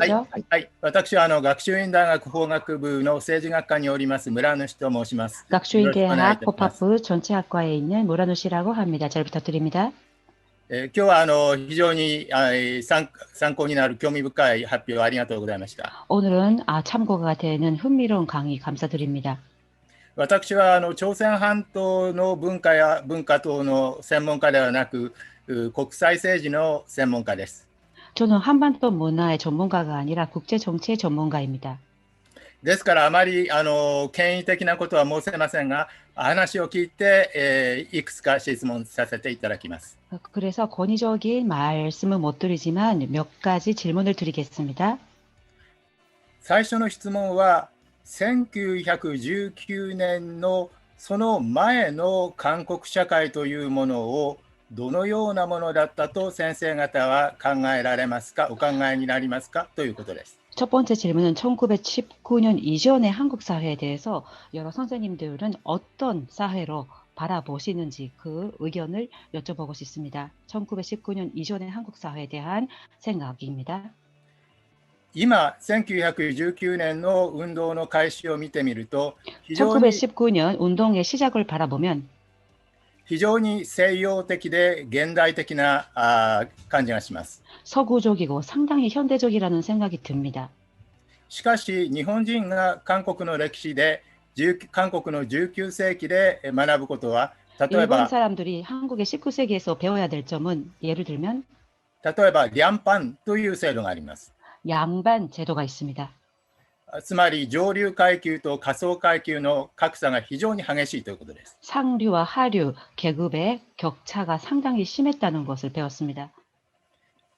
되시죠? はい、私は学習院大学法学部の政治学科におります村主と申します。よろしくお願いい 学習院대학 たします。 법학부 전체학과에 있는 모라노 씨라고 합니다. 잘 부탁드립니다. 今日は非常に参考になる興味深い発表ありがとうございました。 오늘은 참고가 되는 흥미로운 강의 감사드립니다. 私は朝鮮半島の文化等の専門家ではなく、国際政治の専門家です。 저는 한반도 문화의 전문가가 아니라 국제 정치의 전문가입니다. ですからあまり権威的なことは申せませんが、話を聞いて、いくつか質問させていただきます。 그래서 권위적인 말씀은 못 드리지만 몇 가지 질문을 드리겠습니다. 最初の質問は1919年のその前の韓国社会というものをどのようなものだったと先生方は考えられますか、お考えになりますかということです。 첫 번째 질문은 1919년 이전의 한국 사회에 대해서 여러 선생님들은 어떤 사회로 바라보시는지 그 의견을 여쭤보고 싶습니다. 1919년 이전의 한국 사회에 대한 생각입니다. 今1919年の運動の開始を見てみると非常に 1919년 운동의 시작을 바라보면 非常に西洋的で現代的な感じがします。 서구적이고 상당히 현대적이라는 생각이 듭니다. しかし日本人が韓国の歴史で韓国の19世紀で学ぶことは例え 일본 ば 사람들이 한국의 19세기에서 배워야 될 점은 예를 들면 例えば両班という制度があります。 양반 제도가 있습니다. つまり上流階級と下層階級の格差が非常に激しいということです。 상류와 하류 계급의 격차가 상당히 심했다는 것을 배웠습니다.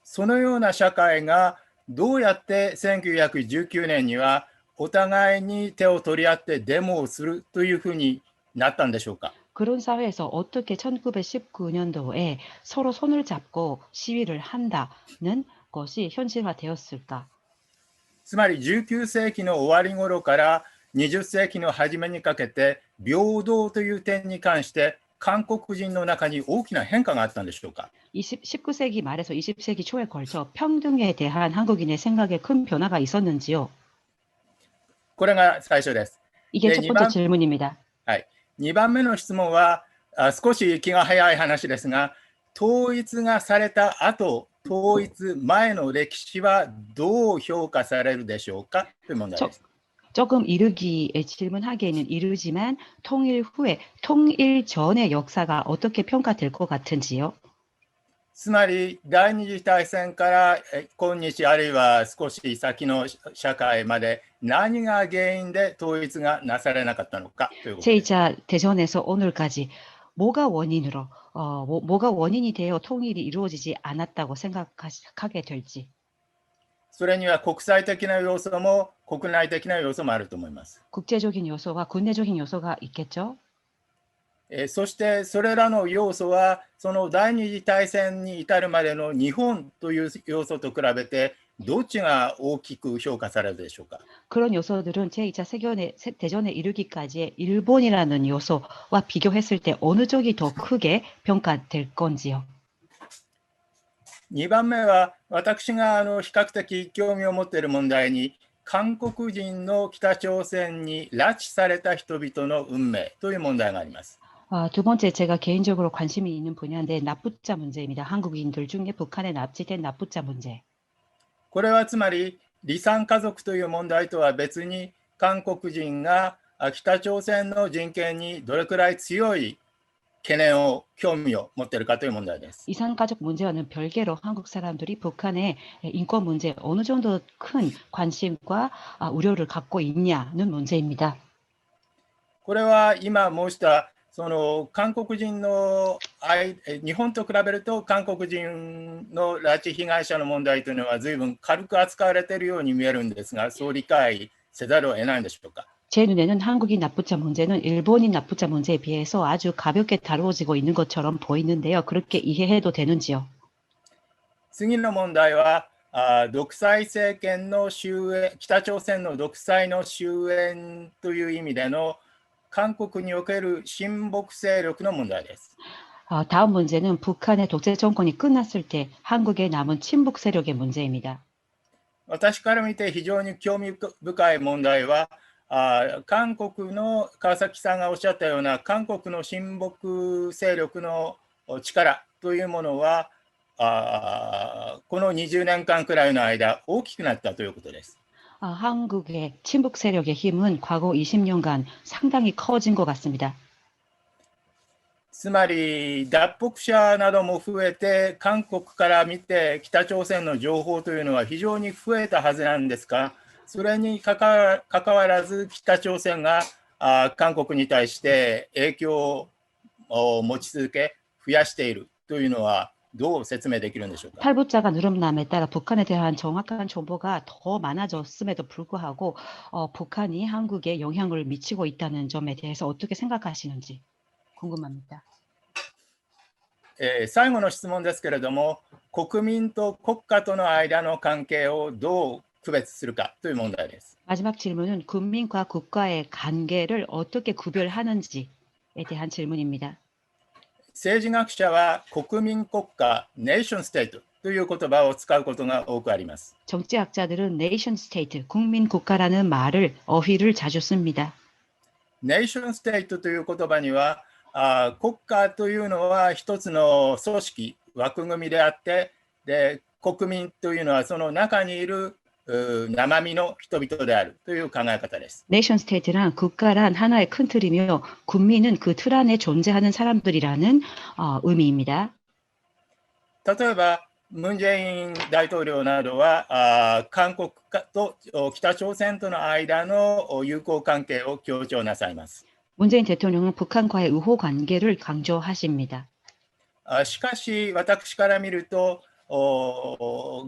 そのような社会がどうやって1919年にはお互いに手を取り合ってデモをするというふうになったんでしょうか。 그런 사회에서 어떻게 1919년도에 서로 손을 잡고 시위를 한다는 것이 현실화되었을까? つまり19世紀の終わり頃から20世紀の初めにかけて平等という点に関して韓国人の中に大きな変化があったんでしょうか。 19세기 말에서 20세기 초에 걸쳐 평등에 대한 한국인의 생각에 큰 변화가 있었는지요? これが最初です。 이게 첫 번째 질문입니다. はい、2番目の質問は少し気が早い話ですが、統一がされた後、統一前の歴史はどう評価されるでしょうかという問題です。 조금 질문하기에는 이르지만 통일 후에 통일 전의 역사가 어떻게 평가될 것 같은지요? つまり第二次大戦から今日あるいは少し先の社会まで何が原因で統一がなされなかったのかということです。 제2차 대전에서 오늘까지 뭐가 원인이 되어 통일이 이루어지지 않았다고 생각하게 될지. それには国際的な要素も国内的な要素もあると思います。 국제적인 요소와 국내적인 요소가 있겠죠. そしてそれらの要素はその第二次大戦に至るまでの日本という要素と比べてどっちが大きく評価されるでしょうか。 그런 요소들은 제2차 대전에 이르기까지의 일본이라는 요소와 비교했을 때 어느 쪽이 더 크게 평가될 건지요. 2番目は私が比較的興味を持っている問題に韓国人の北朝鮮に拉致された人々の運命という問題があります。 두 번째 제가 개인적으로 관심이 있는 분야인데 납부자 문제입니다. 한국인들 중에 북한에 납치된 납부자 문제. これはつまり離散家族という問題とは別に韓国人が北朝鮮の人権にどれくらい強い懸念を興味を持っているかという問題です。 이산가족 문제와는 별개로 한국 사람들이 북한의 인권 문제에 어느 정도 큰 관심과 우려를 갖고 있냐는 문제입니다. これは今申したその韓国人の日本と比べると韓国人の拉致被害者の問題というのは随分軽く扱われているように見えるんですが、そう理解せざるを得ないんでしょうか。 제 눈에는 한국인 납부자 문제는 일본인 납부자 문제에 비해서 아주 가볍게 다루어지고 있는 것처럼 보이는데요. 그렇게 이해해도 되는지요? 次の問題は独裁政権の終焉、北朝鮮の独裁の終焉という意味での韓国における親北勢力の問題です。 다음 문제는 북한의 독재 정권이 끝났을 때 한국에 남은 친북 세력의 문제입니다. 私から見て非常に興味深い問題は、韓国の川崎さんがおっしゃったような韓国の親北勢力の力というものは、この20年間くらいの間大きくなったということです。 한국의 친북 세력의 힘은 과거 20년간 상당히 커진 것 같습니다. つまり脱北者なども増えて、韓国から見て北朝鮮の情報というのは非常に増えたはずなんですが、それにかかわらず北朝鮮が韓国に対して影響を持ち続け、増やしているというのはどう説明できるんでしょうか。 탈북자가 늘어남에 따라 북한에 대한 정확한 정보가 더 많아졌음에도 불구하고 북한이 한국에 영향을 미치고 있다는 점에 대해서 어떻게 생각하시는지 궁금합니다. 最後の質問ですけれども、国民と国家との間の関係をどう区別するかという問題です。 마지막 질문은 국민과 국가의 관계를 어떻게 구별하는지에 대한 질문입니다. 政治学者は国民国家、ネーションステートという言葉を使うことが多くあります。 정치학자들은 nation state, 국민 국가라는 어휘를 자주 씁니다. ネーションステートという言葉には、国家というのは一つの組織、枠組みであって、で国民というのはその中にいる生身の人々であるという考え方です。 nation state란 국가란 하나의 큰 틀이며 국민은 그 틀 안에 존재하는 사람들이라는 의미입니다. 例えばムン・ジェイン大統領などは韓国と北朝鮮との間の友好関係を強調なさいます。 문재인 대통령은 북한과의 의호 관계를 강조하십니다. しかし私から見ると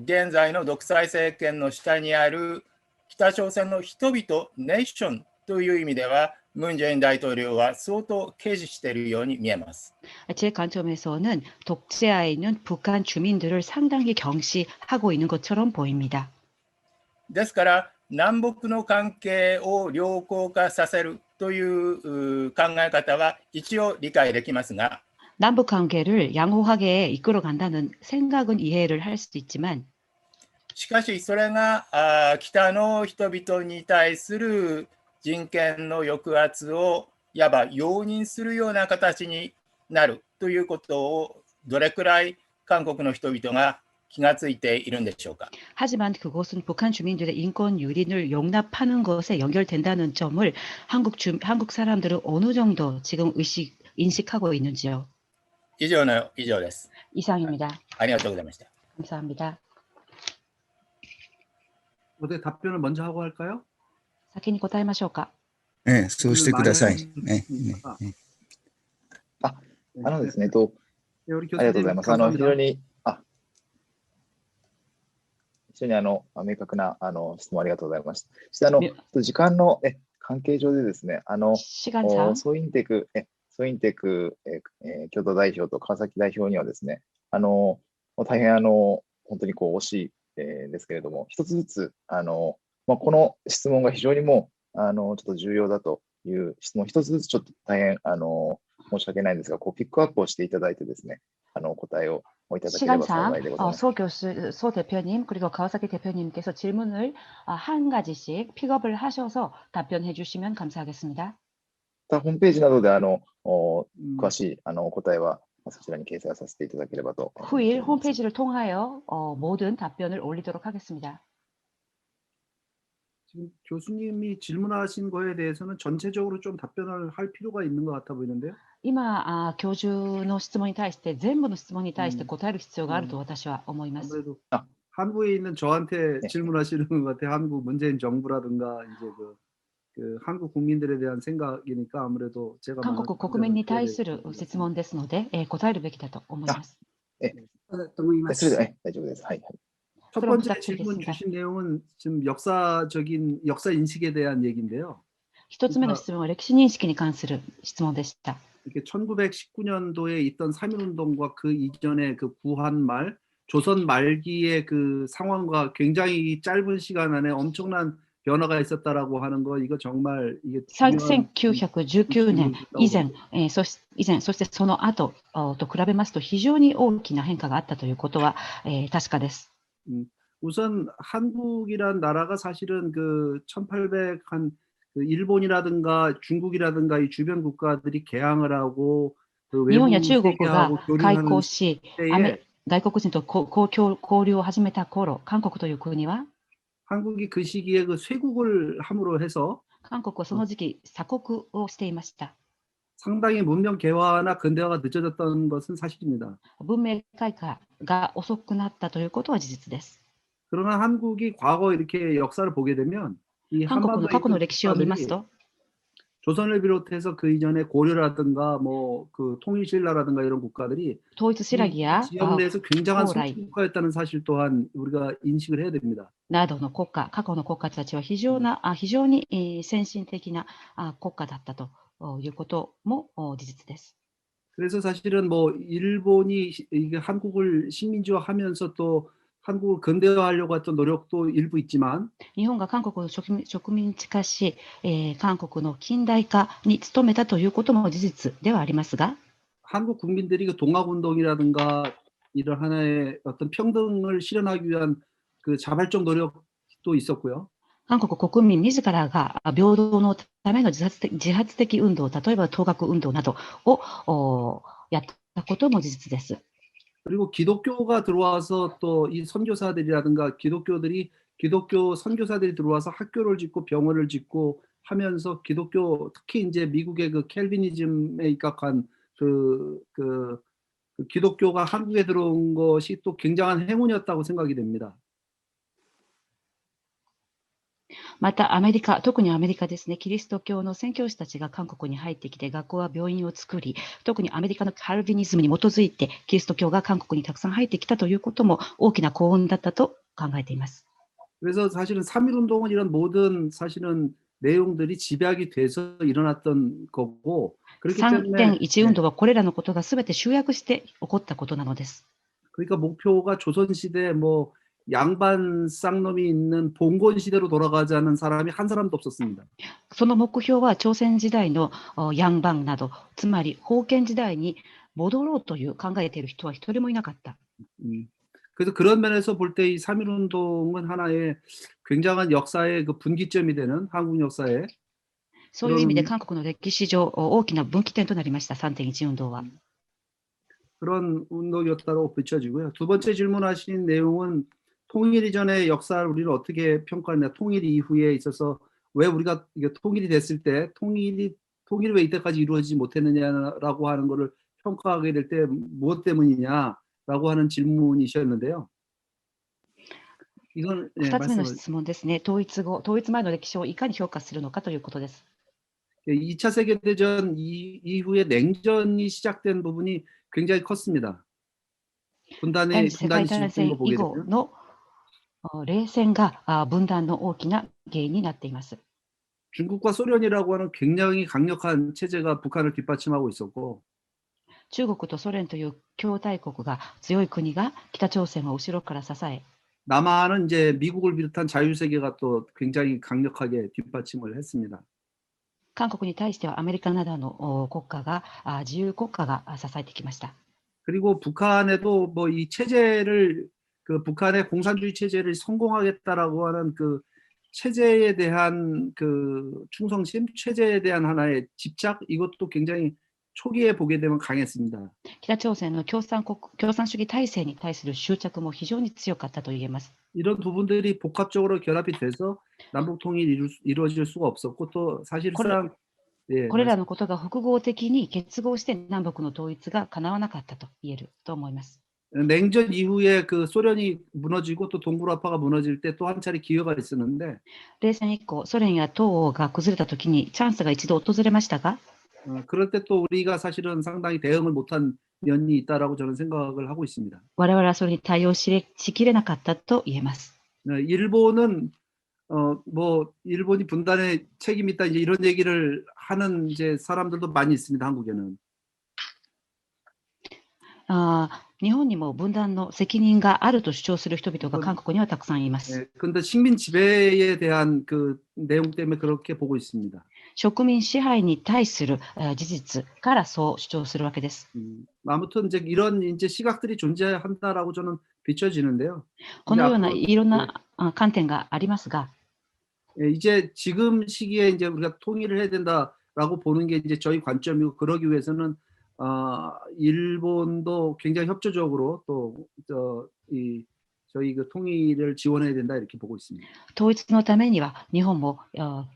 現在の独裁政権の下にある北朝鮮の人々、ネーションという意味ではムン・ジェイン大統領は相当軽視しているように見えます。 제 관점에서는 독재하에 있는 북한 주민들을 상당히 경시하고 있는 것처럼 보입니다. ですから南北の関係を良好化させるという考え方は一応理解できますが、 남북 관계를 양호하게 이끌어 간다는 생각은 이해를 할 수도 있지만 しかしそれが北の人々に対する人権の抑圧をいわば容認するような形になるということをどれくらい韓国の人々が気がついているんでしょうか。 하지만 그것은 북한 주민들의 인권 유린을 용납하는 것에 연결된다는 점을 한국 사람들은 어느 정도 지금 인식하고 있는지요. 以上です。 이상입니다. ありがとうございました。 감사합니다. 어떻게 답변을 먼저 하고 할까요? 先に答えましょうか。そうしてください。ですね、ありがとうございます。非常に明確な質問ありがとうございました。そして時間の関係上でですね、ソインテク共同代表と川崎代表にはですね、大変本当に惜しいですけれども、一つずつこの質問が非常にもうちょっと重要だという質問、一つずつちょっと大変申し訳ないんですが、ピックアップをしていただいてですね、答えをいただければ幸いでございます。 소 교수, 소 대표님 그리고 가와사키 대표님께서 질문을 한 가지씩 픽업을 하셔서 답변해 주시면 감사하겠습니다. ホームページなどで詳しい答えはそちらに掲載させていただければと。 후일 홈페이지를 통하여 모든 답변을 올리도록 하겠습니다. 지금 교수님이 질문하신 거에 대해서는 전체적으로 좀 답변을 할 필요가 있는 것 같아 보이는데요. 今教授の質問に対して全部の質問に対して答える必要があると私は思います。 아무래도 한국에 있는 저한테 질문하시는 것 같아요. 한국 문재인 정부라든가 이제 그 한국 국민들에 대한 생각이니까 아무래도 제가 韓国国民に対する質問ですので、答えるべきだと思います。それで大丈夫です。はい。 첫 번째 질문 주신 내용은 지금 역사 인식에 대한 얘기인데요. 一つ目の質問は歴史認識に関する質問でした。 이렇게 1919년도에 있던 3.1운동과 그 이전의 그 구한 조선 말기의 그 상황과 굉장히 짧은 시간 안에 엄청난 변화가 있었다라고 하는 거 이거 정말 이게 1919年以前、そしてその後と比べますと非常に大きな変化があったということは、確かです。 우선 한국이란 나라가 사실은 그 1800한 그 일본이라든가 중국이라든가 이 주변 국가들이 개항을 하고 그 日本 외부 や中国が 세계하고 開 교류하는 港し、때에 外国人と交流を始めた頃、韓国という国は、 한국이 그 시기에 그 쇄국을 함으로 해서 韓国はその時期、鎖国をしていました。 상당히 문명 개화나 근대화가 늦어졌던 것은 사실입니다. 文明開化が遅くなったということは事実です。 그러나 한국이 과거 이렇게 역사를 보게 되면 이 韓国の 한반도에 過去の 있던 歴史を見ます 국가들이 と、 조선을 비롯해서 그 이전에 고려라든가 뭐 그 통일신라라든가 이런 국가들이 統一新羅 이 や 지역 내에서 굉장한 高麗 성취 국가였다는 사실 또한 우리가 인식을 해야 됩니다. などの国家、過去の国家たちは非常に先進的な国家だったということも事実です。 그래서 사실은 뭐 일본이 이게 한국을 식민지화하면서 또 한국을 근대화하려고 했던 노력도 일부 있지만 日本が韓国を植民地化し、韓国の近代化に努めたということも事実ではありますが、 한국 국민들이 그 동학운동이라든가 이런 하나의 어떤 평등을 실현하기 위한 그 자발적 노력도 있었고요. 韓国国民自らが平等のための自発的運動、例えば統合運動などをやったことも事実です。 그리고 기독교가 들어와서 또 이 선교사들이라든가 기독교 선교사들이 들어와서 학교를 짓고 병원을 짓고 하면서 기독교 특히 이제 미국의 그 켈비니즘에 입각한 그 기독교가 한국에 들어온 것이 또 굉장한 행운이었다고 생각이 됩니다. また特にアメリカですね、キリスト教の宣教師たちが韓国に入ってきて、学校や病院を作り、特にアメリカのカルビニズムに基づいて、キリスト教が韓国にたくさん入ってきたということも大きな幸運だったと考えています。 그래서 사실은 3.1운동은 이런 모든 사실은 내용들이 집약이 돼서 일어났던 거고 그렇기 때문에 3.1運動はこれらのことが全て集約して起こったことなのです。 그러니까 목표가 조선시대 뭐 양반 쌍놈이 있는 봉건 시대로 돌아가자는 사람이 한 사람도 없었습니다. その目標は朝鮮時代のヤンバンなど、つまり封建時代に戻ろうという考えている人は一人もいなかった。 그래서 그런 면에서 볼 때 이 3.1운동은 하나의 굉장한 역사의 그 분기점이 되는 한국 역사에 そういう意味で韓国の歴史上大きな分岐点となりました、3.1運動は。 그런 운동이었다고 비춰지고요. 두 번째 질문하신 내용은 통일 이전의 역사를 우리는 어떻게 평가하냐, 통일 이후에 있어서 왜 우리가 이게 통일이 됐을 때 통일이 왜 이때까지 이루어지지 못했느냐라고 하는 거를 평가하게 될 때 무엇 때문이냐라고 하는 질문이셨는데요. 이건 2つ目の質問ですね。統一前の歴史をいかに評価するのかということです。 2차 세계대전 이후에 냉전이 시작된 부분이 굉장히 컸습니다. 第二次世界大戦以後の冷戦が分断の大きな原因になっています。 중국과 소련이라고 하는 굉장히 강력한 체제가 북한을 뒷받침하고 있었고 中国とソ連という強大国が強い国が北朝鮮を後ろから支え 남한은 이제 미국을 비롯한 자유세계가 또 굉장히 강력하게 뒷받침을 했습니다. 韓国に対してはアメリカなどの国家が自由国家が支えてきました。 그리고 북한에도 뭐 이 체제를 그 북한의 공산주의 체제를 성공하겠다라고 하는 그 체제에 대한 그 충성심, 체제에 대한 하나의 집착 이것도 굉장히 초기에 보게 되면 강했습니다. 北朝鮮の共産主義体制に対する執着も非常に強かったと言えます。 이런 부분들이 복합적으로 결합이 돼서 남북 통일이 이루어질 수가 없었고 또 사실상 これらのことが複合的に結合して南北の統一が叶わなかったと言えると思います。 냉전 이후에 그 소련이 무너지고 또 동구라파가 무너질 때 또 한 차례 기회가 있었는데 冷戦以降、ソ連や東欧が崩れたときにチャンスが一度訪れましたが 그럴 때 또 우리가 사실은 상당히 대응을 못한 면이 있다라고 저는 생각을 하고 있습니다. 我々はそれに対応しきれなかったと言えます。 일본은 뭐 일본이 분단의 책임이 있다 이제 이런 얘기를 하는 이제 사람들도 많이 있습니다. 한국에는. 日本にも分断の責任があると主張する人々が韓国にはたくさんいます。 그런데 식민 지배에 대한 그 내용 때문에 그렇게 보고 있습니다. 植民支配に対する事実からそう主張するわけです。 아무튼 이제 이런 이제 시각들이 존재한다라고 저는 비춰지는데요. このような 앞으로 いろんな観点がありますが、 이제 지금 시기에 이제 우리가 통일을 해야 된다라고 보는 게 이제 저희 관점이고 그러기 위해서는 일본도 굉장히 협조적으로 이 저희 그 통일을 지원해야 된다 이렇게 보고 있습니다. 統一のためには日本も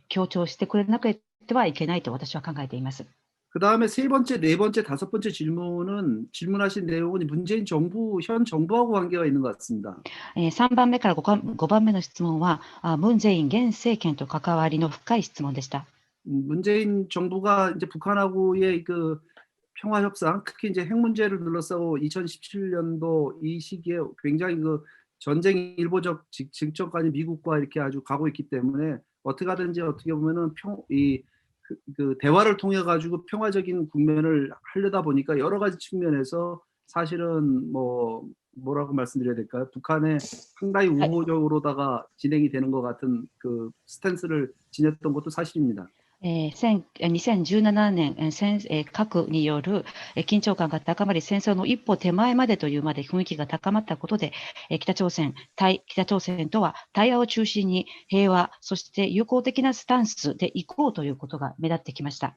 協調してくれなくてはいけないと私は考えています。 그 다음에 세 번째, 네 번째, 다섯 번째 질문하신 내용은 문재인 정부, 현 정부하고 관계가 있는 것 같습니다. 3番目から 5番目の質問は、ムン・ジェイン現政権と関わりの深い質問でした。 문재인 정부가 이제 북한하고의 그 평화 협상, 특히 이제 핵 문제를 둘러싸고 2017년도 이 시기에 굉장히 그 전쟁 일보적 직전까지 미국과 이렇게 아주 가고 있기 때문에 어떻게 하든지 어떻게 보면은 그 대화를 통해 가지고 평화적인 국면을 하려다 보니까 여러 가지 측면에서 사실은 뭐라고 말씀드려야 될까요? 북한에 상당히 우호적으로다가 진행이 되는 것 같은 그 스탠스를 지녔던 것도 사실입니다. 2017年、核による緊張感が高まり、戦争の一歩手前までというまで雰囲気が高まったことで、北朝鮮とは対話を中心に平和、そして友好的なスタンスでいこうということが目立ってきました。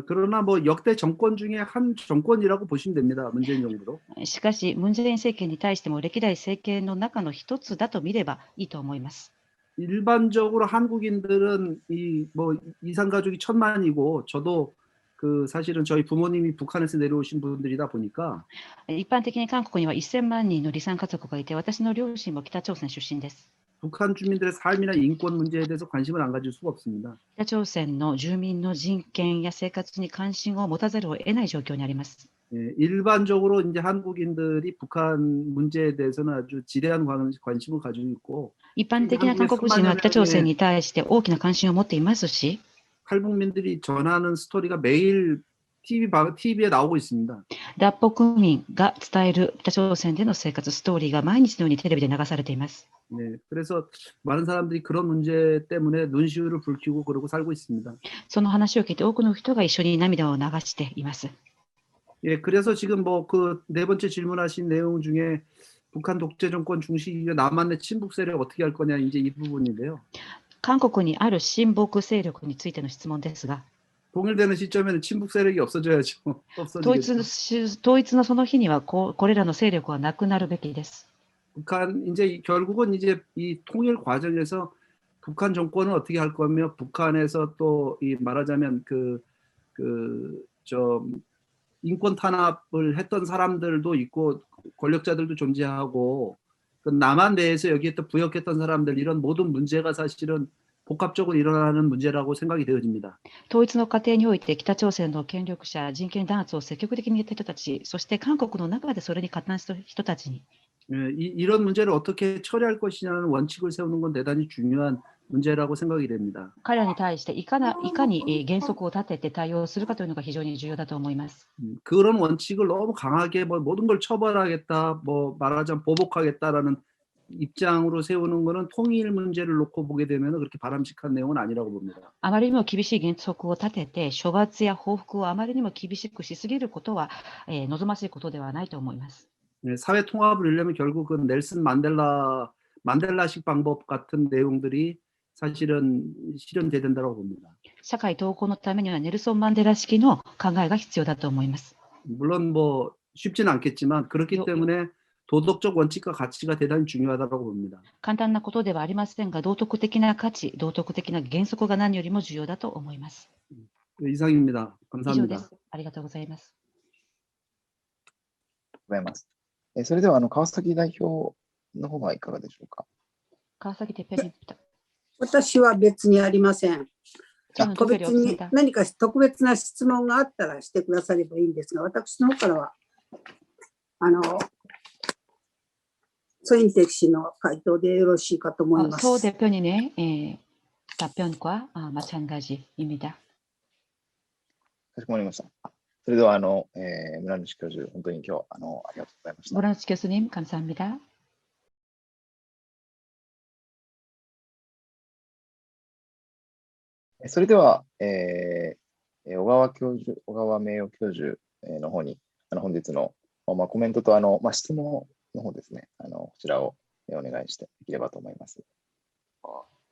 그러나 역대 정권 중에 한 정권이라고 보시면 됩니다. 문재인 정부도. しかし、ムン・ジェイン政権に対しても歴代政権の中の一つだと見ればいいと思います。 일반적으로 한국인들은 이산 가족이 1000만이고 저도 그 사실은 저희 부모님이 북한에서 내려오신 분들이다 보니까 一般的に韓国には1000万人の離散家族がいて、私の両親も北朝鮮出身です。 북한 주민들의 삶이나 인권 문제에 대해서 관심을 안 가질 수가 없습니다. 北朝鮮の住民の人権や生活に関心を持たざるを得ない状況にあります。 일반적으로 이제 한국인들이 북한 문제에 대해서는 아주 지대한 관심을 가지고 있고 一般的な韓国人は北朝鮮に対して大きな関心を持っていますし、 탈북민들이 전하는 스토리가 매일 TV에 나오고 있습니다. 脱北民が伝える北朝鮮での生活ストーリーが毎日のようにテレビで流されています。 네, 그래서 많은 사람들이 그런 문제 때문에 눈시울을 붉히고 그러고 살고 있습니다. その話を聞いて多くの人が一緒に涙を流しています。 예, 그래서 지금 그 네 번째 질문하신 내용 중에 북한 독재 정권 중시기가 남한의 친북 세력 어떻게 할 거냐 이제 이 부분인데요. 韓国にある親北勢力についての質問ですが、 통일되는 시점에는 친북 세력이 없어져야죠. 統一のその日にはこれらの勢力はなくなるべきです。 북한 이제 결국은 이제 이 통일 과정에서 북한 정권은 어떻게 할 거며 북한에서 또 이 말하자면 인권 탄압을 했던 사람들도 있고 권력자들도 존재하고 그 남한 내에서 여기에 또 부역했던 사람들 이런 모든 문제가 사실은 복합적으로 일어나는 문제라고 생각이 되어집니다. 統一の過程において北朝鮮の権力者、人権弾圧を積極的にやった人たち、そして韓国の中でそれに加担した人たちに、 이런 문제를 어떻게 처리할 것이냐는 원칙을 세우는 건 대단히 중요한 문제라고 생각이 됩니다. 彼らに対していかに原則を立てて対応するかというのが非常に重要だと思います。 그런 원칙을 너무 강하게 모든 걸 처벌하겠다, 말하자면 보복하겠다라는 입장으로 세우는 것은 통일 문제를 놓고 보게 되면 그렇게 바람직한 내용은 아니라고 봅니다. あまりにも厳しい原則を立てて、処罰や報復をあまりにも厳しくしすぎることは、望ましいことではないと思います。 사회 통합을 이루려면 결국은 넬슨 만델라식 방법 같은 내용들이 사실은 실현돼야 된다고 봅니다. 社会統合のためにはネルソン・マンデラ式の考えが必要だと思います。 물론 쉽지는 않겠지만 그렇기 때문에 도덕적 원칙과 가치가 대단히 중요하다고 봅니다. 簡単なことではありませんが、道徳的な価値、道徳的な原則が何よりも重要だと思います。 이상입니다. 以上で 감사합니다. す。ありがとうございます。ございます。それでは川崎代表の方はいかがでしょうか。川崎哲平に私は別にありません。今日の個別に何か特別な質問があったらしてくださればいいんですが、私の方からは、ソインテク氏の回答でよろしいかと思います。소 대표님 답변과 마찬가지입니다. かしこまりました。それでは村西教授、本当に今日ありがとうございました。 모라노치 교수님 감사합니다. それでは、小川名誉教授の方に本日の、コメントと質問の方ですね、こちらをお願いしてできればと思います。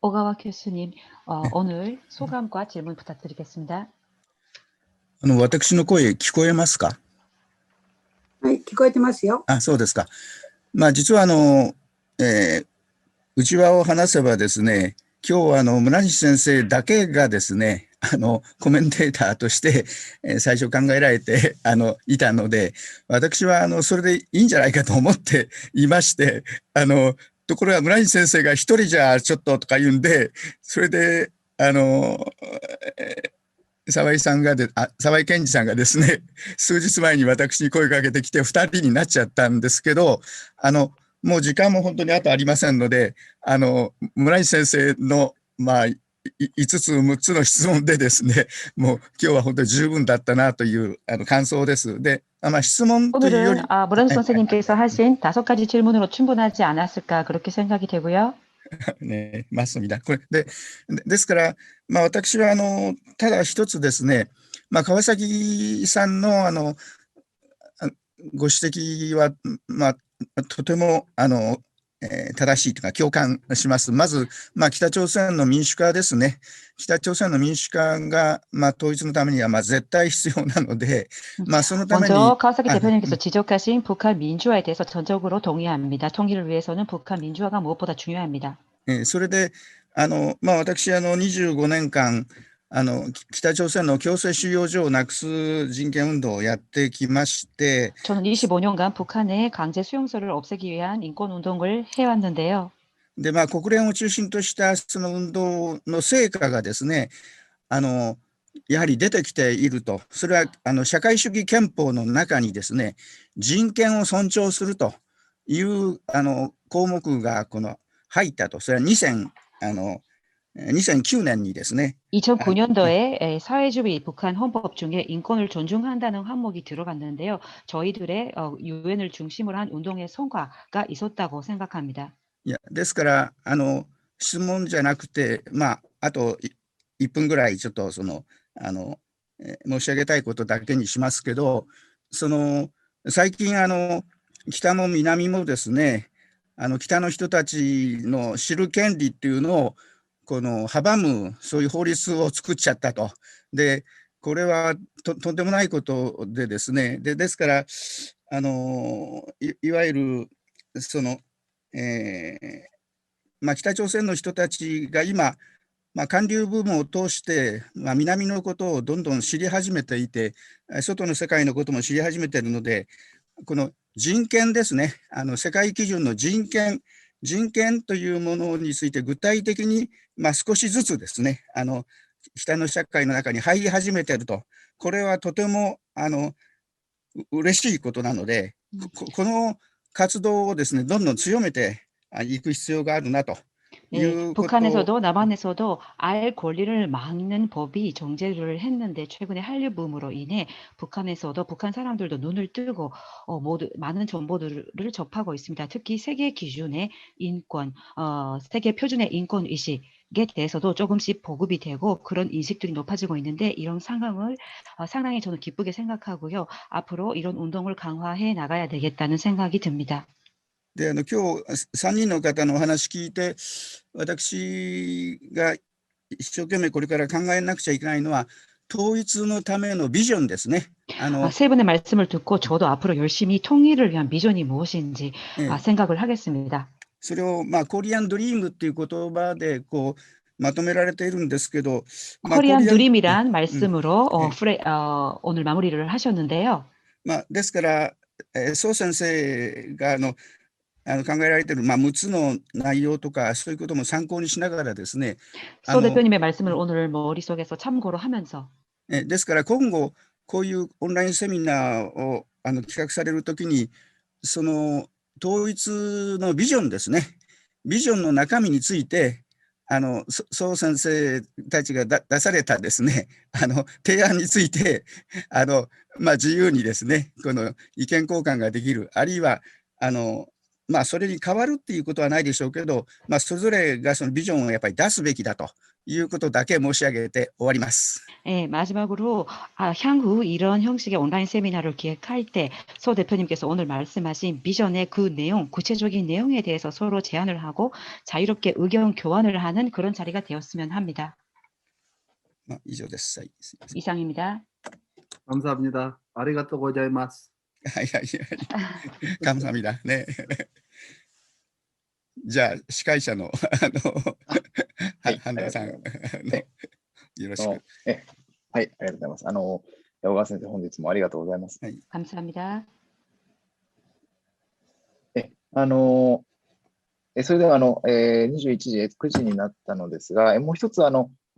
오가와 교수님, 오늘 소감과 질문 부탁드리겠습니다. 私の声聞こえますか？はい、聞こえてますよ。あ、そうですか。まあ、実は内輪を話せばですね、今日は村西先生だけがですね、コメンテーターとして、最初考えられて、いたので、私は、それでいいんじゃないかと思っていまして、ところが村西先生が一人じゃちょっととか言うんで、それで、沢井健二さんがですね、数日前に私に声かけてきて、2人になっちゃったんですけど、もう時間も本当にあとありませんので、村西先生の、まあ、5つ、6つの質問でですね、もう今日は本当に十分だったなという感想です。で、質問というより、 오늘은 모란지 선생님께서 하신 5가지 질문으로 충분하지 않았을까 그렇게 생각이 되고요. ね、マスミだ。これですから、まあ、私はただ一つですね、まあ、川崎さんのご指摘は、まあ、とても正しいというか共感します。まず、まあ、北朝鮮の民主化ですね。北朝鮮の民主化が、まあ、統一のためにはまあ絶対必要なので、まあ、そのために 먼저 카와사키 대표님께서 지적하신 북한 민주화에 대해서 전적으로 동의합니다. 통일을 위해서는 북한 민주화가 무엇보다 중요합니다. それで、まあ、私、25年間、北朝鮮の強制収容所をなくす人権運動をやってきまして、 저는 25년간 북한의 강제 수용소를 없애기 위한 인권 운동을 해왔는데요. で、まあ、国連を中心としたその運動の成果がですね、やはり出てきていると。それは社会主義憲法の中にですね、人権を尊重するという項目が入ったと。それは2009年にですね、 2009년도에 사회주의 북한 헌법 중에 인권을 존중한다는 항목이 들어갔는데요. 저희들의 유엔을 중심으로 한 운동의 성과가 있었다고 생각합니다. いや、ですから、質問じゃなくて、まあ、あと1分ぐらいちょっと申し上げたいことだけにしますけど、最近北も南もですね、北の人たちの知る権利っていうのを阻むそういう法律を作っちゃったと。で、これはとんでもないことでですね、ですから、いわゆるまあ、北朝鮮の人たちが今、まあ、韓流ブームを通して、まあ、南のことをどんどん知り始めていて、外の世界のことも知り始めているので、この人権ですね、世界基準の人権というものについて具体的に、まあ、少しずつですね、北の社会の中に入り始めていると。これはとても嬉しいことなので、この活動をですね、どんどん強めていく必要があるなと。 네, 북한에서도 남한에서도 알 권리를 막는 법이 정제를 했는데 최근에 한류 붐으로 인해 북한에서도 북한 사람들도 눈을 뜨고 모두 많은 정보들을 접하고 있습니다. 특히 세계 기준의 인권, 세계 표준의 인권 의식에 대해서도 조금씩 보급이 되고 그런 인식들이 높아지고 있는데 이런 상황을 상당히 저는 기쁘게 생각하고요. 앞으로 이런 운동을 강화해 나가야 되겠다는 생각이 듭니다. で、今日3人の方のお話聞いて、私が一生懸命これから考えなくちゃいけないのは、統一のためのビジョンですね。세 분의 말씀을 듣고 저도 앞으로 열심히 통일을 위한 비전이 무엇인지 생각을 하겠습니다. それを、まあ、コリアンドリームっていう言葉でまとめられているんですけど、코리안 드림이란 말씀으로 오늘 마무리를 하셨는데요. まあ、ですから、宋先生が考えられている、まあ、6つの内容とかそういうことも参考にしながらですね、 소 대표님의 말씀을 오늘 머릿속에서 참고로 하면서 ですから今後こういうオンラインセミナーを企画されるときにその統一のビジョンですね、ビジョンの中身について宋先生たちが出されたですね提案についてまあ、自由にですねこの意見交換ができる、あるいはまあ、それに変わるっていうことはないでしょうけど、まあ、それぞれがそのビジョンをやっぱり出すべきだということだけ申し上げて終わります。 마지막으로 향후 이런 형식의 온라인 세미나를 기획할 때 소 대표님께서 오늘 말씀하신 비전의 그 내용, 구체적인 내용에 대해서 서로 제안을 하고 자유롭게 의견 교환을 하는 그런 자리가 되었으면 합니다. 以上です。はい、すいません。 이상입니다. 감사합니다. 아리가또 고자이마스. はいはいはい。감사합니다。ね。じゃあ、司会者の、はい半田さん、ありがとうございますよろしく。はい、ありがとうございます。小川先生、本日もありがとうございます。 감사합니다. それでは21時、9時になったのですが、もう一つ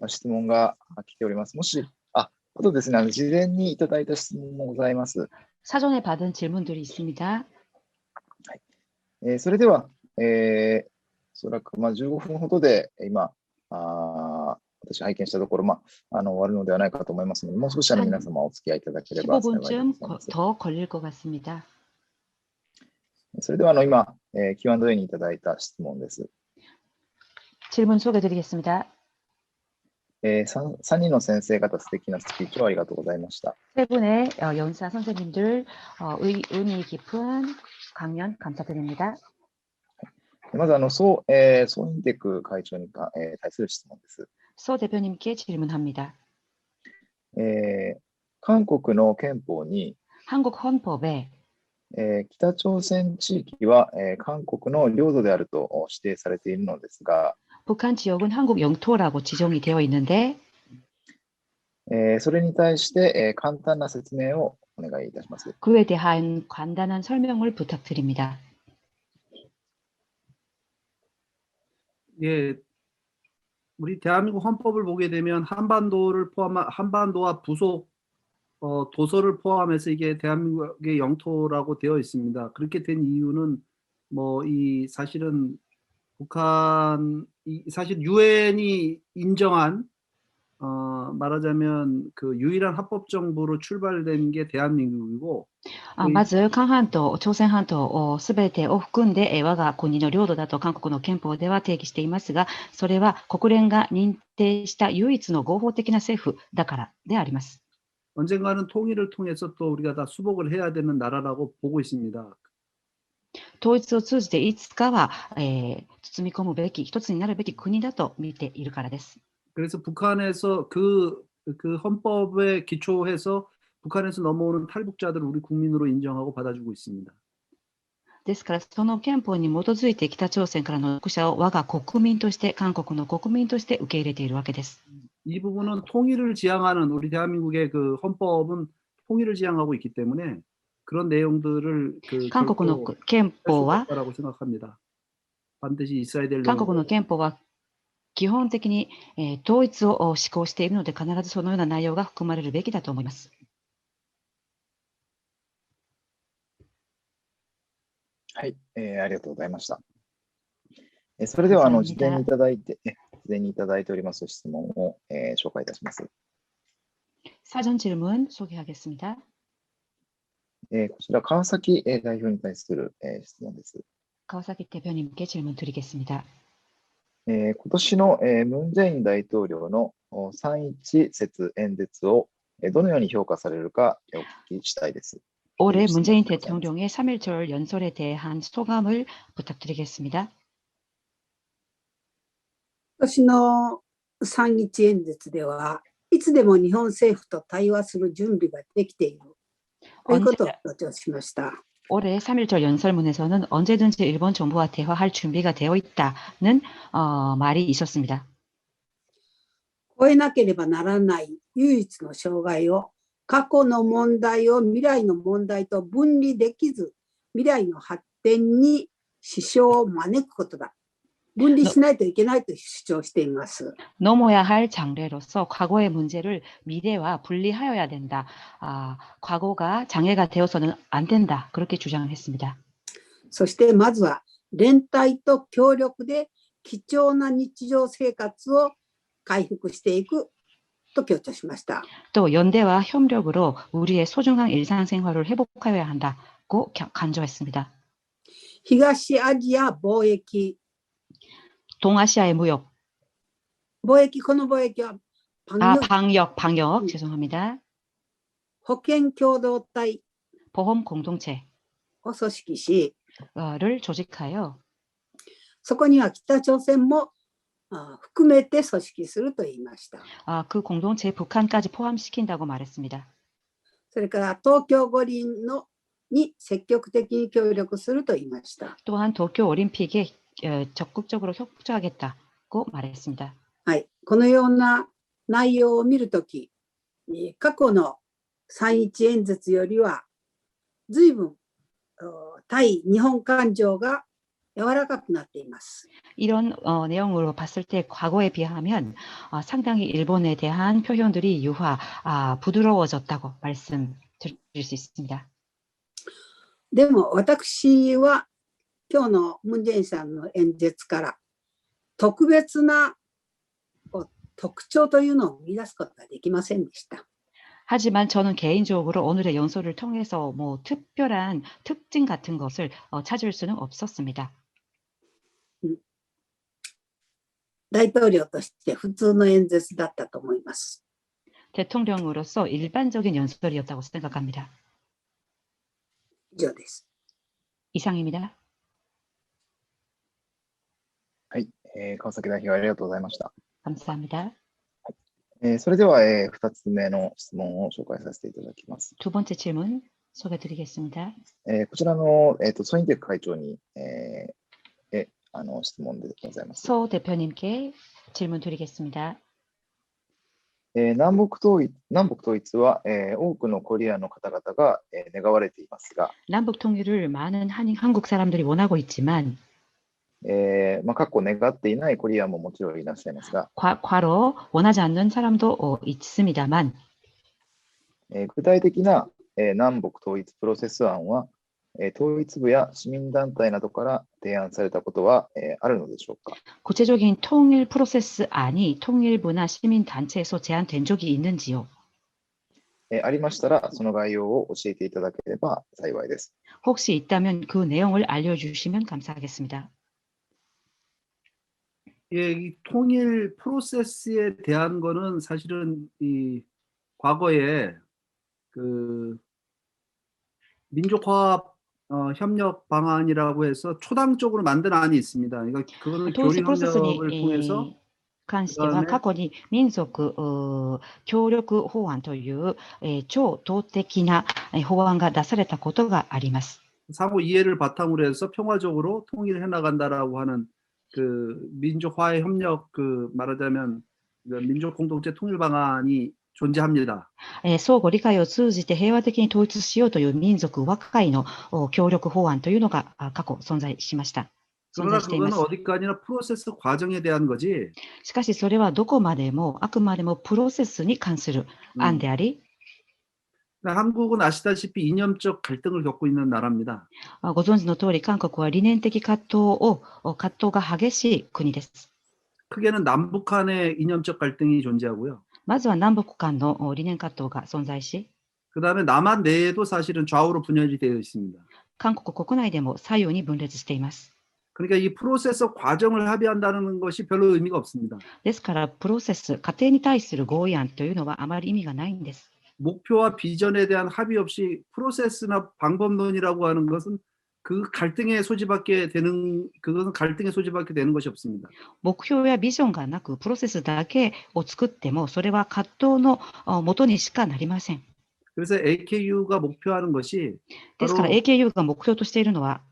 質問が来ております。もし、あとですね、事前にいただいた質問もございます。 사전에 받은 질문들이 있습니다. それでは、おそらく15分ほどで今、私拝見したところ、終わるのではないかと思いますので、もう少し皆様お付き合いいただければ幸いでござい 15분쯤 ます。 더 걸릴 것 같습니다. それでは今、Q&A にいただいた質問です。 질문 소개드리겠습니다. 3人の先生方、素敵なスピーチをありがとうございました。 세 분의 연사 선생님들 의미 깊은 강연 감사드립니다. まずソインテク会長に対する質問です。 소 대표님께 질문합니다. 韓国の憲法に、 한국 헌법에 北朝鮮地域は、韓国の領土であると指定されているのですが、 북한 지역은 한국 영토라고 지정이 되어 있는데 それに対して、簡単な説明をお願いいたします。 그에 대한 간단한 설명을 부탁드립니다. 예, 우리 대한민국 헌법을 보게 되면 한반도와 부속 도서를 포함해서 이게 대한민국의 영토라고 되어 있습니다. 그렇게 된 이유는 사실은 사실 유엔이 인정한 말하자면 그 유일한 합법 정부로 출발된 게 대한민국이고 まず、韓半島、朝鮮半島すべてを含んで、我が国の領土だと韓国の憲法では定義していますが、それは国連が認定した唯一の合法的な政府だからであります。 언젠가는 통일을 통해서 또 우리가 다 수복을 해야 되는 나라라고 보고 있습니다. 統一を通じていつかは、包み込むべき、一つになるべき国だと見ているからです。 그래서 북한에서 그 헌법에 기초해서 북한에서 넘어오는 탈북자들을 우리 국민으로 인정하고 받아주고 있습니다. ですから、その憲法に基づいて北朝鮮からの帰国者を我が国民として、韓国の国民として受け入れているわけです。 이 부분은 통일을 지향하는 우리 대한민국의 그 헌법은 통일을 지향하고 있기 때문에 그런 내용들을韓国の憲法は 라고 생각합니다. 반드시 있어야 될 韓国の憲法は基本的に、統一を施行しているので、必ずそのような内容が含まれるべきだと思います。 はい、ありがとうございました。それでは事前にいただいております質問を、紹介いたします。 사전 질문 소개하겠습니다. こちら川崎代表に対する質問です。 川崎대표님께 질문 드리겠습니다. 今年のムン・ジェイン大統領の3.1節演説をどのように評価されるかお聞きしたいです。 올해 문재인 대통령의 3.1절 연설에 대한 소감을 부탁드리겠습니다. 今年の3日演説ではいつでも日本政府と対話する準備ができているということを強調しました。 올해 3.1절 연설문에서는 언제든지 일본 정부와 대화할 준비가 되어 있다는 말이 있었습니다. 超えなければならない唯一の障害を過去の問題を未来の問題と分離できず未来の発展に支障を招くことだ。分離しないといけないと主張しています。 넘어야 할 장래로서 과거의 문제를 미래와 분리하여야 된다. 과거가 장애가 되어서는 안 된다. 그렇게 주장을 했습니다. そしてまずは連帯と協力で貴重な日常生活を回復していくと強調しました。 또 연대와 협력으로 우리의 소중한 일상생활을 회복하여야 한다고 강조했습니다. 東アジア貿易 동아시아의 무역 貿易、この貿易は 아, 방역 방역, 죄송합니다. 保険共同体 보험 공동체를 を組織し、 조직하여 そこには北朝鮮も含めて組織すると言いました。 그 공동체에 북한까지 포함시킨다고 말했습니다. それから東京五輪に積極的に協力すると言いました。 또한 도쿄 올림픽에 적극적으로 협조하겠다고 말했습니다. はい、このような内容を見るとき、過去の3.1演説よりは随分対日本感情が柔らかくなっています。 이런 내용으로 봤을 때 과거에 비하면 상당히 일본에 대한 표현들이 부드러워졌다고 말씀드릴 수 있습니다. でも私は今日のムン・ジェインさんの演説から特別な特徴というのを見出すことができませんでした。 하지만 저는 개인적으로 오늘의 연설을 통해서 특별한 특징 같은 것을 찾을 수는 없었습니다. 大統領として普通の演説だったと思います。 대통령으로서 일반적인 연설이었다고 생각합니다. 以上です。 이상입니다. はい、川崎代表ありがとうございました。 감사합니다. それでは、2つ目の質問を紹介させていただきます。 두 번째 질문 소개드리겠습니다. こちらの、ソインテック会長に、質問でございます。 소 대표님께 질문 드리겠습니다. 南北統一は、多くのコリアの方々が、願われていますが、 남북 통일을 많은 한국 사람들이 원하고 있지만 過去願っていないコリアももちろんいらっしゃいますが、 과로 원하지 않는 사람도 있습니다만 具体的な、南北統一プロセス案は、統一部や市民団体などから提案されたことは、あるのでしょうか。 구체적인 통일 프로세스 안이 통일부나 시민단체에서 제안된 적이 있는지요? ありましたら、その概要を教えていただければ幸いです。 혹시 있다면 그 내용을 알려주시면 감사하겠습니다. 예, 이 통일 프로세스에 대한 거는 사실은 이 과거에 그 민족화합 협력 방안이라고 해서 초당적으로 만든 안이 있습니다. 그러니까 그거는 통일 교류 협력을 프로세스니 통해서 関しては過去に民族協力法案という超党的な法案が出されたことがあります。 상호 이해를 바탕으로 해서 평화적으로 통일을 해나간다라고 하는 그 민족화의 협력 말하자면 민족 공동체 통일 방안이 존재합니다. 相互理解を通じて平和的に統一しようという民族和解の協力法案というのが過去存在しました。 그러나 그거는 어디까지나 프로세스 과정에 대한 거지. しかしそれはどこまでもあくまでもプロセスに関する案であり、 한국은 아시다시피 이념적 갈등을 겪고 있는 나라입니다. ご存知の通り韓国は理念的葛藤が激しい国です。 크게는 남북 간의 이념적 갈등이 존재하고요. まずは南北間の理念葛藤が存在し、 그다음에 남한 내에도 사실은 좌우로 분열이 되어 있습니다. 韓国国内でも左右に分裂しています。 그러니까 이 프로세스 과정을 합의한다는 것이 별로 의미가 없습니다. ですからプロセス、過程に対する合意案というのはあまり意味がないんです。 목표와 비전에 대한 합의 없이 프로세스나 방법론이라고 하는 것은 그 갈등의 소지받게 되는 그것은 갈등의 소지받게 되는 것이 없습니다. 目標やビジョンがなくプロセスだけを作ってもそれは葛藤の元にしかなりません。 그래서 AKU가 목표하는 것이 ですから AKU が目標としているのは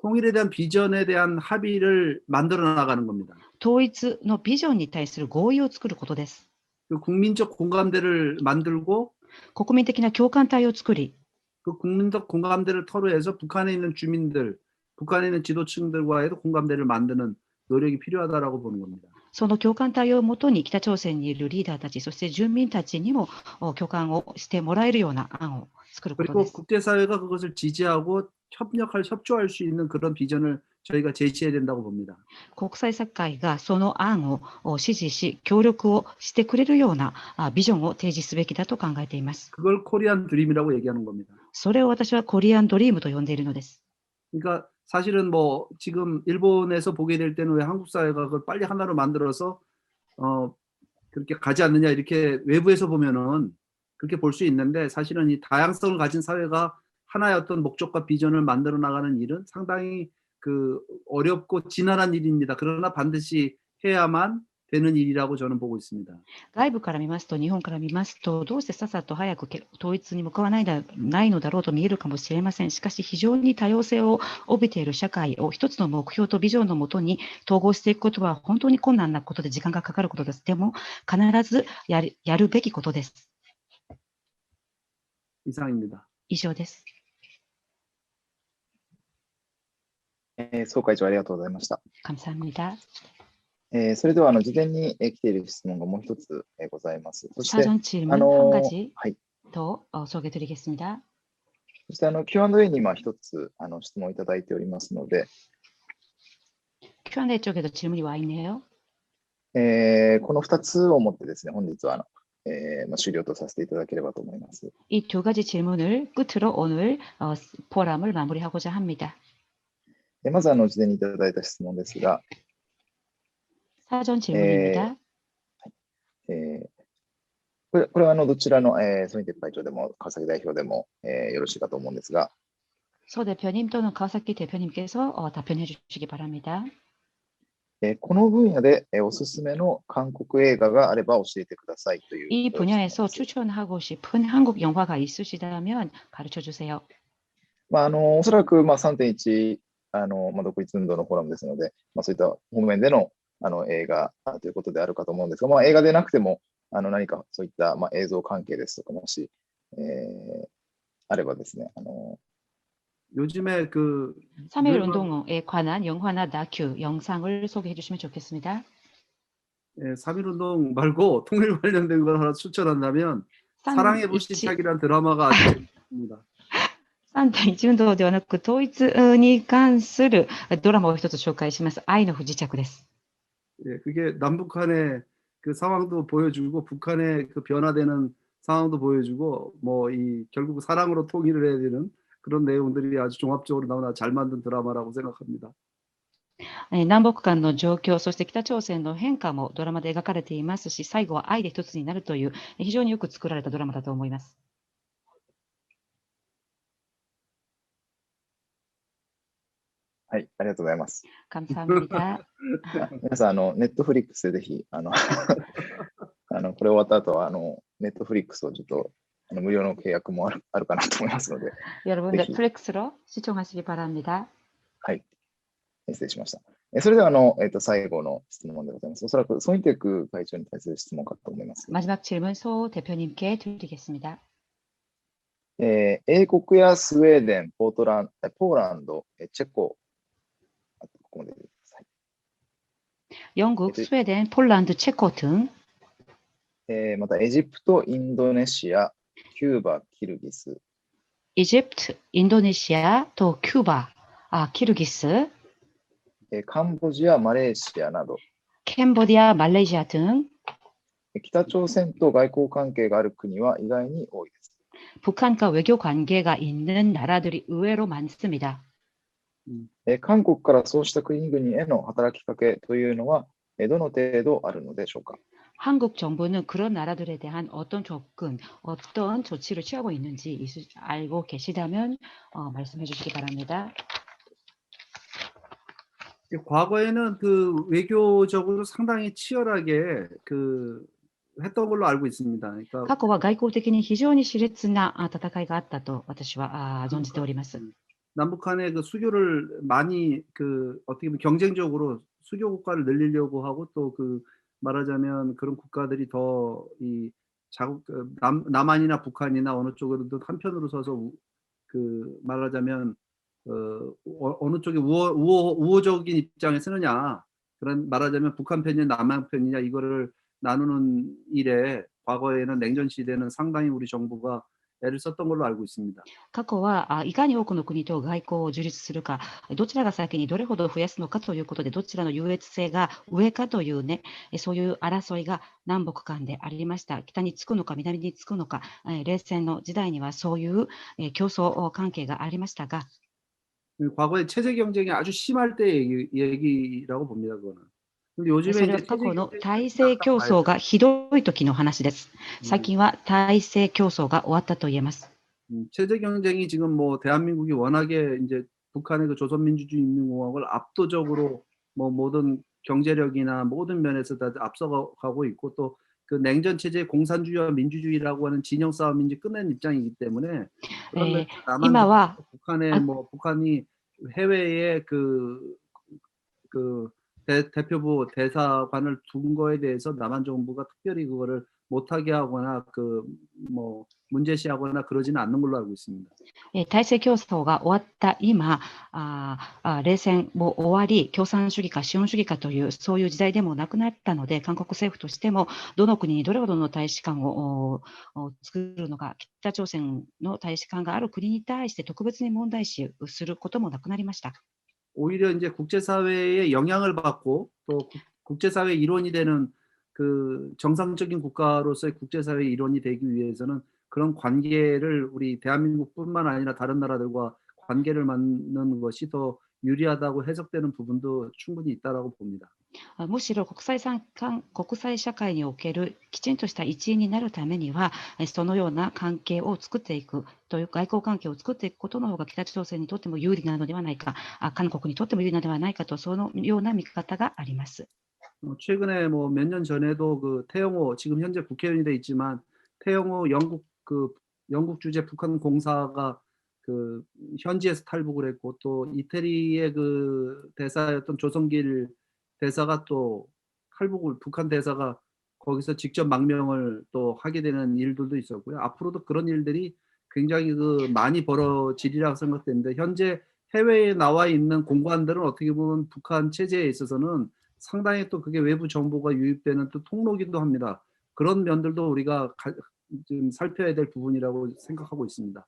통일에 대한 비전에 대한 합의를 만들어 나가는 겁니다. 統一のビジョンに対する合意を作ることです。 그 국민적 공감대를 만들고 国民的な共感体を作り、 그 국민적 공감대를 토로해서 북한에 있는 주민들, 북한에 있는 지도층들과에도 공감대를 만드는 노력이 필요하다라고 보는 겁니다. その共感体をもとに北朝鮮にいるリーダーたち、そして住民たちにも共感をしてもらえるような案を作ること 그리고 です。 국제사회가 그것을 지지하고 협조할 수 있는 그런 비전을 저희가 제시해야 된다고 봅니다. 国際社会がその案を支持し、協力をしてくれるようなビジョンを提示すべきだと考えています。 그걸 코리안 드림이라고 얘기하는 겁니다. それを私はコリアンドリームと呼んでいるのです。 그러니까 사실은 뭐 지금 일본에서 보게 될 때는 왜 한국 사회가 그걸 빨리 하나로 만들어서 그렇게 가지 않느냐 이렇게 외부에서 보면은 그렇게 볼 수 있는데 사실은 이 다양성을 가진 사회가 하나의 어떤 목적과 비전을 만들어 나가는 일은 상당히 그 어렵고 지난한 일입니다. 그러나 반드시 해야만 되는 일이라고 저는 보고 있습니다.外部から見ますと、日本から見ますと、どうしてさっさと早く統一に向かわないのだろうと見えるかもしれません。しかし、非常に多様性を帯びている社会を一つの目標とビジョンのもとに統合していくことは本当に困難なことで時間がかかることです。でも、必ずやるべきことです。 이상입니다. 以上です。総会長ありがとうございました。 감사합니다. それでは事前に来ている質問がもう一つございます。そして、 사전 질문 한 가지 はい。 더 소개드리겠습니다. そしてQ&A に一つ質問いただいておりますので、 Q&A 쪽에도 질문이 와 있네요. この2つをもってですね、本日は終了とさせていただければと思います。 이 두 가지 질문을 끝으로 오늘 포럼을 마무리하고자 합니다. まず事前にいただいた質問ですが、 사전 질문입니다. これはどちらのソニテク会長でも川崎代表でもよろしいかと思うんですが、 소 대표님 또는 가와사키 대표님께서 답변해 주시기 바랍니다. この分野でおすすめの韓国映画があれば教えてくださいという。 이 분야에서 추천하고 싶은 한국 영화가 있으시다면 가르쳐 주세요. おそらく3.1 独立運動のフォーラムですので、そういった方面での映画ということであるかと思うんですが、映画でなくても何かそういった映像関係ですとかもし、あればですね、 요즘에 그 3.1 운동에 관한 영화나 다큐 영상을 소개해 주시면 좋겠습니다. 3.1 운동 말고 통일 관련된 걸 하나 추천한다면 사랑의 불시착이라는 드라마가 아주 재밌습니다. 3.1 運動ではなく統一に関するドラマを一つ紹介します。愛の不時着です。 그게 남북한의 그 상황도 보여주고 북한의 그 변화되는 상황도 보여주고 결국 사랑으로 통일을 해야 되는 그런 내용들이 아주 종합적으로 나오나 잘 만든 드라마라고 생각합니다. 南北間の状況、そして北朝鮮の変化もドラマで描かれていますし、最後は愛で一つになるという非常によく作られたドラマだと思います。 はい、ありがとうございます。 감사합니다. 皆さん、ネットフリックスでぜひ、これ終わった後は、ネットフリックスをちょっと、無料の契約もあるかなと思いますので。 여러분, 넷플릭스로 시청하시기 바랍니다. はい。失礼しました。それでは、最後の質問でございます。おそらく、ソニテク会長に対する質問かと思います。 마지막 질문 소 대표님께 드리겠습니다. 英国やスウェーデン、ポーランド、チェコ、ここまでです。 영국, 스웨덴, 폴란드, 체코 등 またエジプト、インドネシア、キューバ、キルギス 이집트, 인도네시아, 또 큐바, 키르기스 カンボジア、マレーシアなど 캄보디아, 말레이시아 등 北朝鮮と外交関係がある国は意外に多いです。 북한과 외교 관계가 있는 나라들이 의외로 많습니다. 韓国からそうした国々への働きかけというのはどの程度あるのでしょうか。 한국 정부는 그런 나라들에 대한 어떤 접근, 어떤 조치를 취하고 있는지 알고 계시다면 말씀해 주시기 바랍니다. 과거에는 그 외교적으로 상당히 치열하게 했던 걸로 알고 있습니다. 그러니까 過去は外交的に非常に熾烈な戦いがあったと私は存じております。 남북한의 그 수교를 많이 어떻게 보면 경쟁적으로 수교 국가를 늘리려고 하고 또 말하자면 그런 국가들이 더 이 자국 남한이나 북한이나 어느 쪽으로든 한편으로 서서 말하자면 어느 쪽에 우호적인 입장에 서느냐, 그런 말하자면 북한 편이냐 남한 편이냐 이거를 나누는 일에 과거에는 냉전 시대는 상당히 우리 정부가 애를 썼던 걸로 알고 있습니다. 過去はいかに多くの国と外交を樹立するか、どちらが先にどれほど増やすのかということで、どちらの優越性が上かというね、そういう争いが南北間でありました。北につくのか南につくのか、冷戦の時代にはそういう競争関係がありましたが、 과거에 체제 경쟁이 아주 심할 때 얘기라고 봅니다. 그거는. 근데 요즘에 それは 이제 過去の 체제 体制競争がひどい時の話です。最近は体制競争が終わったと言えます。 체제 경쟁이 지금 뭐 대한민국이 워낙에 이제 북한의 그 조선민주주의인민공화국을 압도적으로 뭐 모든 경제력이나 모든 면에서 다 앞서가고 있고 또 그 냉전 체제의 공산주의와 민주주의라고 하는 진영 싸움이 이제 끝낸 입장이기 때문에 그런 면에서 今 남한적으로 は 북한의 뭐 북한이 해외에 그 대표부 대사관을 둔 거에 대해서 남한 정부가 특별히 그거를 못하게 하거나 그 뭐 문제시하거나 그러지는 않는 걸로 알고 있습니다. 体制競争が終わった今、冷戦も終わり、共産主義か資本主義かという、そういう時代でもなくなったので、韓国政府としても、どの国にどれほどの大使館を作るのか、北朝鮮の大使館がある国に対して特別に問題視することもなくなりました。 오히려 이제 국제사회의 영향을 받고 또 국제사회 일원이 되는 그 정상적인 국가로서의 국제사회 일원이 되기 위해서는 그런 관계를 우리 대한민국뿐만 아니라 다른 나라들과 관계를 맺는 것이 더 유리하다고 해석되는 부분도 충분히 있다라고 봅니다. むしろ国際社会におけるきちんとした一員になるためには、そのような関係を作っていくという外交関係を作っていくことの方が北朝鮮にとっても有利なのではないか、韓国にとっても有利なのではないかと、そのような見方があります。 최근에 뭐 몇 년 전에도 그 태영호 지금 현재 국회의원이 돼 있지만 태영호 영국 주재 북한 공사가 그 현지에서 탈북을 했고 또 이태리의 그 대사였던 조성길 대사가 또 탈북을 북한 대사가 거기서 직접 망명을 또 하게 되는 일들도 있었고요. 앞으로도 그런 일들이 굉장히 그 많이 벌어지리라고 생각되는데 현재 해외에 나와 있는 공관들은 어떻게 보면 북한 체제에 있어서는 상당히 또 그게 외부 정보가 유입되는 또 통로기도 합니다. 그런 면들도 우리가 좀 살펴야 될 부분이라고 생각하고 있습니다.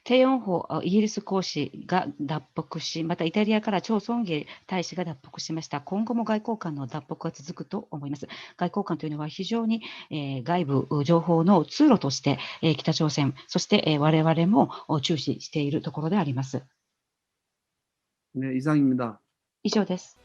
テヨンホイギリス公使が脱北し、またイタリアからチョウ・ソンゲ大使が脱北しました。今後も外交官の脱北が続くと思います。外交官というのは非常に、外部情報の通路として、北朝鮮、そして、我々も注視しているところであります。 네, 이상입니다. 以上です。